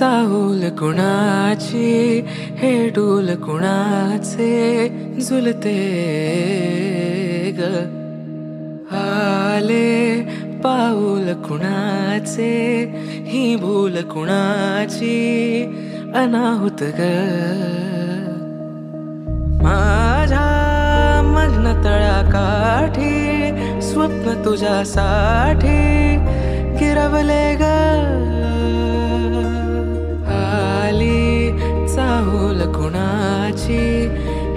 चाहूल कुणाची हे डूल कुणाचे झुलते ग आले पाऊल कुणाचे ही भूल कुणाची अनाहुत ग माझ्या मग्न तळाकाठी स्वप्न तुझ्यासाठी गिरवले ग आली चाहूल कुणाची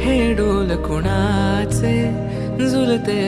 हे डोल कुणाचे झुलते